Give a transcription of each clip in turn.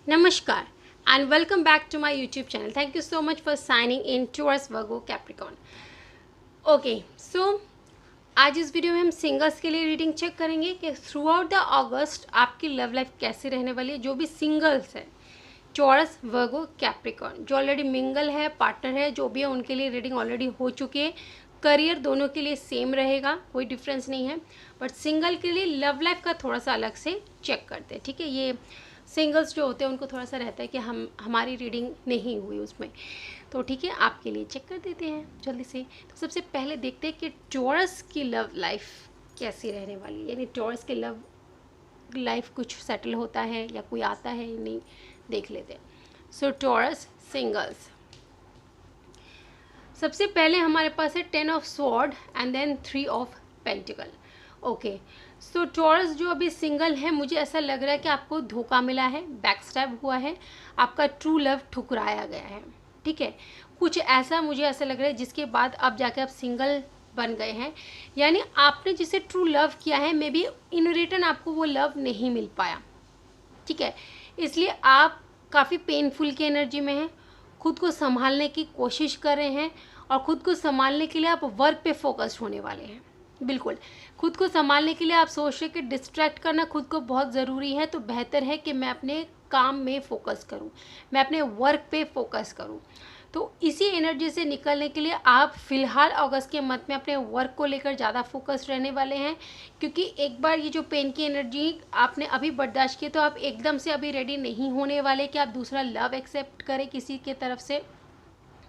Namaskar and welcome back to my YouTube channel. Thank you so much for signing in towards Virgo Capricorn. Okay, so आज इस video में हम singles के लिए reading check करेंगे कि थ्रू आउट द अगस्त आपकी लव लाइफ कैसे रहने वाली है। जो भी सिंगल्स है, टॉरस, वर्गो, कैप्रिकॉर्न, जो ऑलरेडी मिंगल है, पार्टनर है, जो भी है उनके लिए रीडिंग ऑलरेडी हो चुकी है। करियर दोनों के लिए सेम रहेगा, कोई डिफरेंस नहीं है, बट सिंगल के लिए लव लाइफ का थोड़ा सा अलग से चेक करते हैं। ठीक है, ये सिंगल्स जो होते हैं उनको थोड़ा सा रहता है कि हमारी रीडिंग नहीं हुई उसमें, तो ठीक है आपके लिए चेक कर देते हैं जल्दी से। तो सबसे पहले देखते हैं कि टॉरस की लव लाइफ कैसी रहने वाली है, यानी टॉरस के लव लाइफ कुछ सेटल होता है या कोई आता है या नहीं, देख लेते हैं। सो टॉरस सिंगल्स, सबसे पहले हमारे पास है 10 of sword and then 3 of pentacle. Okay, so Taurus जो अभी सिंगल है, मुझे ऐसा लग रहा है कि आपको धोखा मिला है, बैकस्टैब हुआ है, आपका ट्रू लव ठुकराया गया है। ठीक है, कुछ ऐसा मुझे ऐसा लग रहा है जिसके बाद अब जाके आप सिंगल बन गए हैं, यानी आपने जिसे ट्रू लव किया है मे बी इन रिटर्न आपको वो लव नहीं मिल पाया। ठीक है, इसलिए आप काफ़ी पेनफुल की एनर्जी में हैं, खुद को संभालने की कोशिश कर रहे हैं और खुद को संभालने के लिए आप वर्क पे फोकस्ड होने वाले हैं। बिल्कुल, खुद को संभालने के लिए आप सोच रहे कि डिस्ट्रैक्ट करना खुद को बहुत ज़रूरी है, तो बेहतर है कि मैं अपने काम में फोकस करूं, मैं अपने वर्क पे फोकस करूं। तो इसी एनर्जी से निकलने के लिए आप फिलहाल अगस्त के मंथ में अपने वर्क को लेकर ज़्यादा फोकस्ड रहने वाले हैं, क्योंकि एक बार ये जो पेन की एनर्जी आपने अभी बर्दाश्त की, तो आप एकदम से अभी रेडी नहीं होने वाले कि आप दूसरा लव एक्सेप्ट करें किसी के तरफ से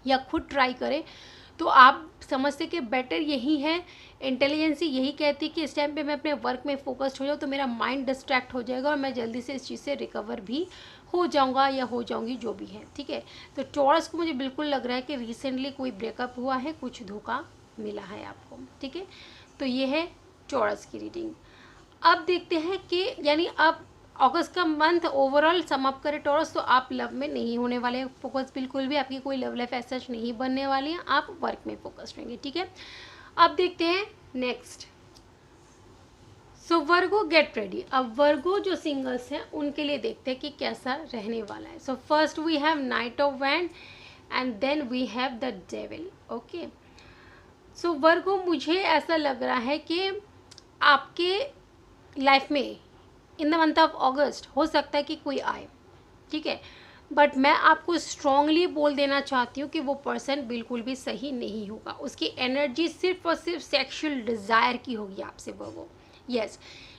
या खुद ट्राई करें। तो आप समझते कि बेटर यही है, इंटेलिजेंसी यही कहती है कि इस टाइम पे मैं अपने वर्क में फोकस्ड हो जाऊँ तो मेरा माइंड डिस्ट्रैक्ट हो जाएगा और मैं जल्दी से इस चीज़ से रिकवर भी हो जाऊँगा या हो जाऊँगी, जो भी है। ठीक है, तो टॉरस को मुझे बिल्कुल लग रहा है कि रिसेंटली कोई ब्रेकअप हुआ है, कुछ धोखा मिला है आपको। ठीक है, तो ये है टॉरस की रीडिंग। अब देखते हैं कि यानी अब अगस्त का मंथ ओवरऑल समाप्त करें टॉरस, तो आप लव में नहीं होने वाले फोकस, बिल्कुल भी आपकी कोई लव लाइफ ऐसा नहीं बनने वाली है, आप वर्क में फोकस रहेंगे। ठीक है, अब देखते हैं नेक्स्ट। सो वर्गो गेट रेडी। अब वर्गो जो सिंगल्स हैं उनके लिए देखते हैं कि कैसा रहने वाला है। So first we have knight of wand and then we have the devil. Okay, so Virgo मुझे ऐसा लग रहा है कि आपके लाइफ में इन द मंथ ऑफ अगस्त हो सकता है कि कोई आए। ठीक है, बट मैं आपको स्ट्रांगली बोल देना चाहती हूँ कि वो पर्सन बिल्कुल भी सही नहीं होगा, उसकी एनर्जी सिर्फ और सिर्फ सेक्सुअल डिज़ायर की होगी आपसे वो। यस,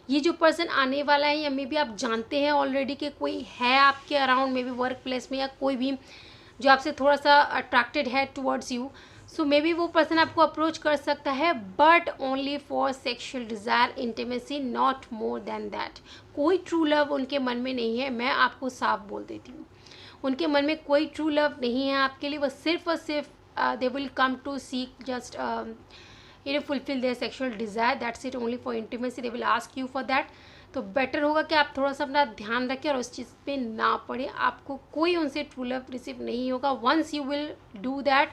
ये जो पर्सन आने वाला है, या मे बी आप जानते हैं ऑलरेडी कि कोई है आपके around, may be work place में या कोई भी जो आपसे थोड़ा सा अट्रैक्टेड है towards you, so may be वो पर्सन आपको अप्रोच कर सकता है, but only for sexual desire, intimacy, not more than that. कोई ट्रू लव उनके मन में नहीं है, मैं आपको साफ बोल देती हूँ, उनके मन में कोई ट्रू लव नहीं है आपके लिए। वो सिर्फ और सिर्फ they will come to seek just fulfil their sexual desire, that's it, only for intimacy they will ask you for that. तो बेटर होगा कि आप थोड़ा सा अपना ध्यान रखें और उस चीज़ पे ना पड़े, आपको कोई उनसे ट्रू लव रिसीव नहीं होगा। Once you will do that,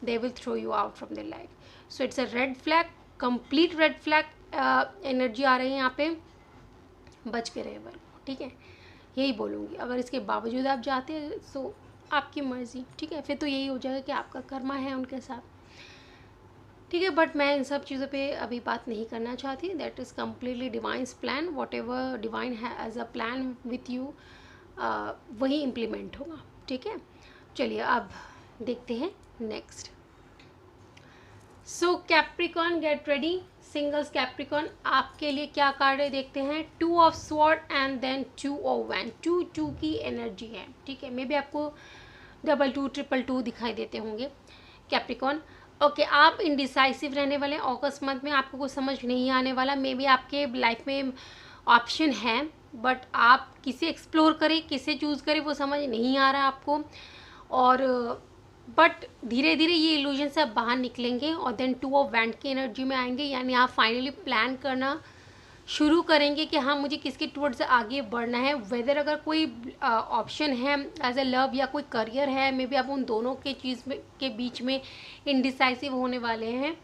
they will throw you out from their life. So it's a red flag, complete red flag energy आ रही है यहाँ पे, बच के रहे वर्ग। ठीक है, यही बोलूँगी। अगर इसके बावजूद आप जाते हैं तो आपकी मर्ज़ी। ठीक है, फिर तो यही हो जाएगा कि आपका कर्मा है उनके साथ। ठीक है, बट मैं इन सब चीज़ों पे अभी बात नहीं करना चाहती। That is completely divine's plan, whatever divine है as a plan with you, वही इम्प्लीमेंट होगा। ठीक है, चलिए अब देखते हैं next. So Capricorn get ready. Singles Capricorn, आपके लिए क्या कार्ड है देखते हैं। 2 of sword and then 2 of wand. 2 की एनर्जी है। ठीक है, मे बी आपको 2 2 2 दिखाई देते होंगे कैप्रिकॉर्न। ओके, आप इनडिसाइसिव रहने वाले हैं अगस्त मंथ में, आपको कुछ समझ नहीं आने वाला। मे बी आपके लाइफ में ऑप्शन है, बट आप किसे एक्सप्लोर करें, किसे चूज़ करें, वो समझ नहीं आ रहा आपको। और बट धीरे धीरे ये इल्यूजन से आप बाहर निकलेंगे और देन 2 ऑफ वैंड की एनर्जी में आएंगे, यानी आप फाइनली प्लान करना शुरू करेंगे कि हाँ मुझे किसके टुवर्ड्स से आगे बढ़ना है। वेदर अगर कोई ऑप्शन है एज ए लव या कोई करियर है, मे बी आप उन दोनों के चीज़ में के बीच में इनडिसाइसिव होने वाले हैं,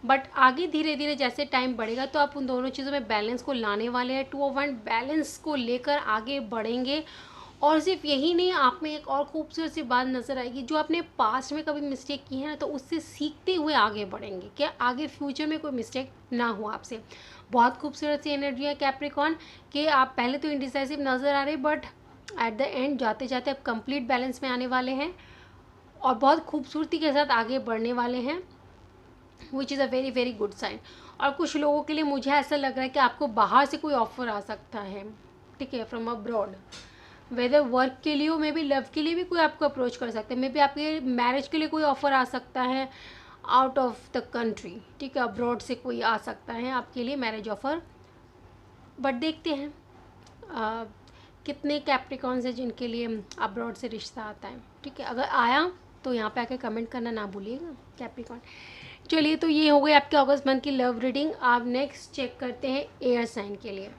बट आगे धीरे धीरे जैसे टाइम बढ़ेगा तो आप उन दोनों चीज़ों में बैलेंस को लाने वाले हैं। 2 ऑफ वैंड बैलेंस को लेकर आगे बढ़ेंगे और सिर्फ यही नहीं, आप में एक और खूबसूरत सी बात नज़र आएगी, जो आपने पास्ट में कभी मिस्टेक की है ना, तो उससे सीखते हुए आगे बढ़ेंगे, क्या आगे फ्यूचर में कोई मिस्टेक ना हो आपसे। बहुत खूबसूरत सी एनर्जी है कैप्रिकॉर्न, कि आप पहले तो इंडिसाइसिव नज़र आ रहे, बट एट द एंड जाते जाते आप कंप्लीट बैलेंस में आने वाले हैं और बहुत खूबसूरती के साथ आगे बढ़ने वाले हैं, which is a very very good sign. और कुछ लोगों के लिए मुझे ऐसा लग रहा है कि आपको बाहर से कोई ऑफर आ सकता है, ठीक है, फ्रॉम अब्रॉड, वेदर वर्क के लिए हो, मे बी लव के लिए भी कोई आपको अप्रोच कर सकता है, मे बी आपके मैरिज के लिए कोई ऑफ़र आ सकता है आउट ऑफ द कंट्री, ठीक है, अब्रॉड से कोई आ सकता है आपके लिए मैरिज ऑफ़र। बट देखते हैं कितने कैप्रिकॉन्स हैं जिनके लिए अब्रॉड से रिश्ता आता है, ठीक है। अगर आया तो यहाँ पे आके कमेंट करना ना भूलिएगा कैप्रिकॉन। चलिए, तो ये हो गई आपके अगस्त मंथ की लव रीडिंग। आप नेक्स्ट चेक करते हैं एयर साइन के लिए।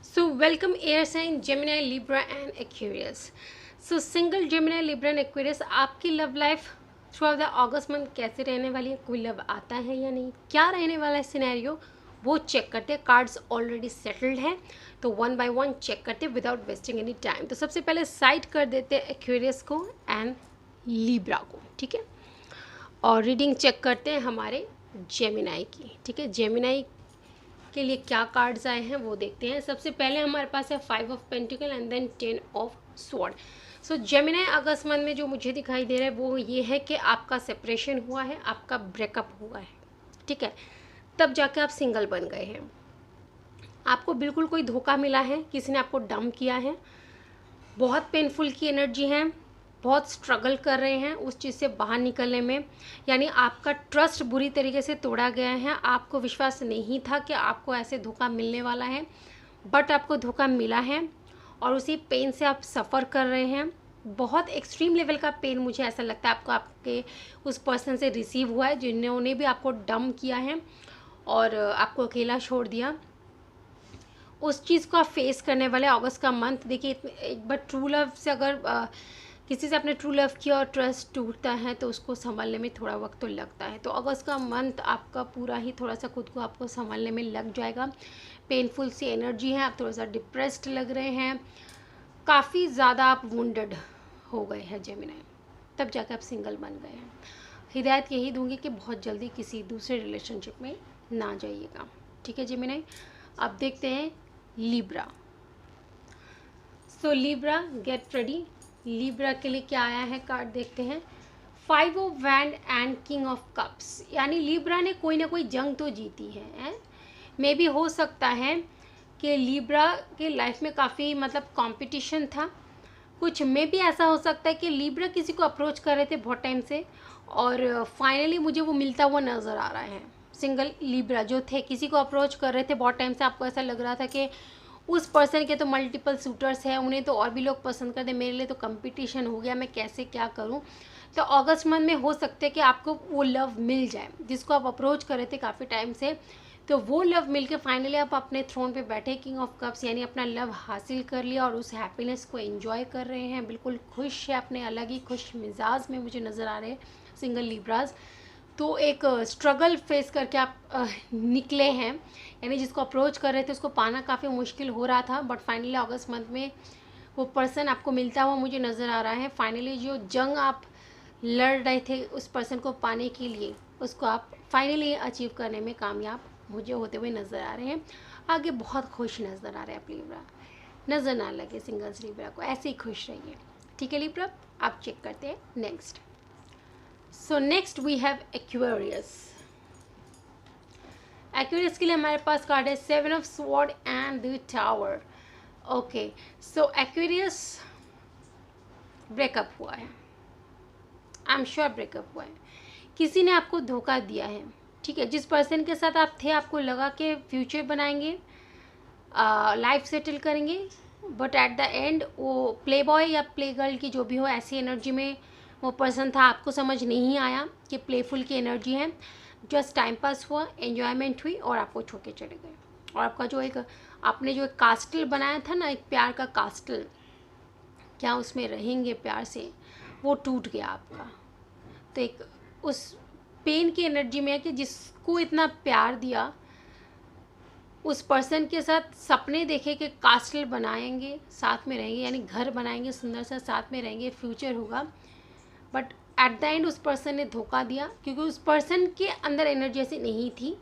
So welcome air sign Gemini, Libra and Aquarius. So single Gemini, Libra and Aquarius, आपकी love life through out the August month कैसे रहने वाली है, कोई लव आता है या नहीं, क्या रहने वाला है सिनेरियो, वो चेक करते हैं। कार्ड्स ऑलरेडी सेटल्ड है, तो वन बाय वन चेक करते हैं विदाउट वेस्टिंग एनी टाइम। तो सबसे पहले साइड कर देते हैं एक्वेरियस को एंड लीब्रा को, ठीक है, और रीडिंग चेक करते हैं हमारे जेमिनाई की, ठीक है। जेमिनाई के लिए क्या कार्ड्स आए हैं वो देखते हैं। सबसे पहले हमारे पास है 5 of pentacle and then 10 of sword. So Gemini अगस्त मंथ में जो मुझे दिखाई दे रहा है वो ये है कि आपका सेपरेशन हुआ है, आपका ब्रेकअप हुआ है, ठीक है, तब जाके आप सिंगल बन गए हैं। आपको बिल्कुल कोई धोखा मिला है, किसी ने आपको डंप किया है, बहुत पेनफुल की एनर्जी है, बहुत स्ट्रगल कर रहे हैं उस चीज़ से बाहर निकलने में, यानी आपका ट्रस्ट बुरी तरीके से तोड़ा गया है। आपको विश्वास नहीं था कि आपको ऐसे धोखा मिलने वाला है, बट आपको धोखा मिला है और उसी पेन से आप सफ़र कर रहे हैं। बहुत एक्सट्रीम लेवल का पेन मुझे ऐसा लगता है आपको आपके उस पर्सन से रिसीव हुआ है जिन्होंने भी आपको डंप किया है और आपको अकेला छोड़ दिया। उस चीज़ को आप फेस करने वाले अगस्त का मंथ। देखिए, एक बार ट्रू लव से अगर किसी से आपने ट्रू लव किया और ट्रस्ट टूटता है तो उसको संभालने में थोड़ा वक्त तो लगता है। तो अगस्त का मंथ आपका पूरा ही थोड़ा सा खुद को आपको संभालने में लग जाएगा। पेनफुल सी एनर्जी है, आप थोड़ा सा डिप्रेस्ड लग रहे हैं, काफ़ी ज़्यादा आप वुंडेड हो गए हैं जेमिनी, तब जाके आप सिंगल बन गए हैं। हिदायत यही दूंगी कि बहुत जल्दी किसी दूसरे रिलेशनशिप में ना जाइएगा, ठीक है जेमिनी। अब देखते हैं लिब्रा। सो लिब्रा, गेट रेडी। लिब्रा के लिए क्या आया है कार्ड देखते हैं। 5 of wand and king of cups, यानी लिब्रा ने कोई ना कोई जंग तो जीती है। मे भी हो सकता है कि लिब्रा के लाइफ में काफ़ी मतलब कंपटीशन था कुछ। मे भी ऐसा हो सकता है कि लिब्रा किसी को अप्रोच कर रहे थे बहुत टाइम से और फाइनली मुझे वो मिलता हुआ नज़र आ रहा है। सिंगल लिब्रा जो थे किसी को अप्रोच कर रहे थे बहुत टाइम से, आपको ऐसा लग रहा था कि उस पर्सन के तो मल्टीपल सूटर्स हैं, उन्हें तो और भी लोग पसंद करते, मेरे लिए तो कंपटीशन हो गया, मैं कैसे क्या करूं। तो अगस्त मंथ में हो सकता है कि आपको वो लव मिल जाए जिसको आप अप्रोच कर रहे थे काफ़ी टाइम से। तो वो लव मिल के फाइनली आप अपने थ्रोन पे बैठे, किंग ऑफ कप्स, यानी अपना लव हासिल कर लिया और उस हैप्पीनेस को एंजॉय कर रहे हैं, बिल्कुल खुश है, अपने अलग ही खुश मिजाज में मुझे नज़र आ रहे हैं सिंगल लिब्राज। तो एक स्ट्रगल फेस करके आप निकले हैं, यानी जिसको अप्रोच कर रहे थे उसको पाना काफ़ी मुश्किल हो रहा था, बट फाइनली अगस्त मंथ में वो पर्सन आपको मिलता हुआ मुझे नज़र आ रहा है। फाइनली जो जंग आप लड़ रहे थे उस पर्सन को पाने के लिए, उसको आप फाइनली अचीव करने में कामयाब मुझे होते हुए नज़र आ रहे हैं। आगे बहुत खुश नज़र आ रहे हैं आप लिब्रा, नज़र ना लगे सिंगल्स लिब्रा को, ऐसे ही खुश रहिए, ठीक है लिब्रा। आप चेक करते हैं next. So next we have Aquarius. Aquarius के लिए हमारे पास कार्ड है 7 of sword and the tower. Okay, so Aquarius breakup हुआ है, आई एम श्योर ब्रेकअप हुआ है, किसी ने आपको धोखा दिया है, ठीक है। जिस पर्सन के साथ आप थे आपको लगा कि फ्यूचर बनाएंगे, लाइफ सेटल करेंगे, बट एट द एंड वो प्ले बॉय या प्ले गर्ल की जो भी हो ऐसी एनर्जी में वो पर्सन था, आपको समझ नहीं आया कि प्लेफुल की एनर्जी है, जस्ट टाइम पास हुआ, एन्जॉयमेंट हुई और आपको छो के चले गए। और आपका जो एक आपने जो एक कास्टल बनाया था ना, एक प्यार का कास्टल, क्या उसमें रहेंगे प्यार से, वो टूट गया आपका। तो एक उस पेन की एनर्जी में है कि जिसको इतना प्यार दिया उस पर्सन के साथ सपने देखे कि कास्टल बनाएंगे, साथ में रहेंगे, यानी घर बनाएंगे सुंदर सा, साथ में रहेंगे, फ्यूचर होगा, बट एट द एंड उस पर्सन ने धोखा दिया क्योंकि उस पर्सन के अंदर एनर्जी ऐसी नहीं थी,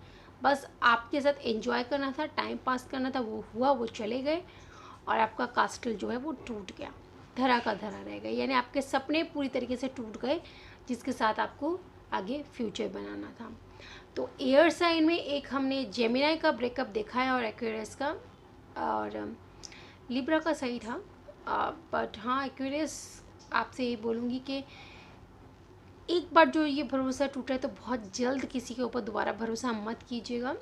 बस आपके साथ एंजॉय करना था, टाइम पास करना था, वो हुआ, वो चले गए और आपका कास्टल जो है वो टूट गया, धरा का धरा रह गया, यानी आपके सपने पूरी तरीके से टूट गए जिसके साथ आपको आगे फ्यूचर बनाना था। तो एयर साइन में एक हमने जेमिनाई का ब्रेकअप देखा है और एक्वेरियस का, और लिब्रा का सही था, बट हाँ एक्वेरियस आपसे ये बोलूँगी कि एक बार जो ये भरोसा टूटा है तो बहुत जल्द किसी के ऊपर दोबारा भरोसा मत कीजिएगा,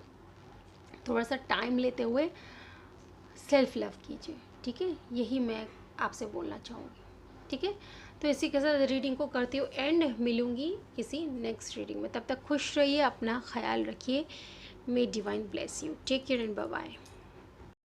थोड़ा सा टाइम लेते हुए सेल्फ लव कीजिए, ठीक है, यही मैं आपसे बोलना चाहूँगी, ठीक है। तो इसी के साथ रीडिंग को करती हूँ एंड, मिलूँगी किसी नेक्स्ट रीडिंग में, तब तक खुश रहिए, अपना ख्याल रखिए, may divine bless you, take care and bye bye.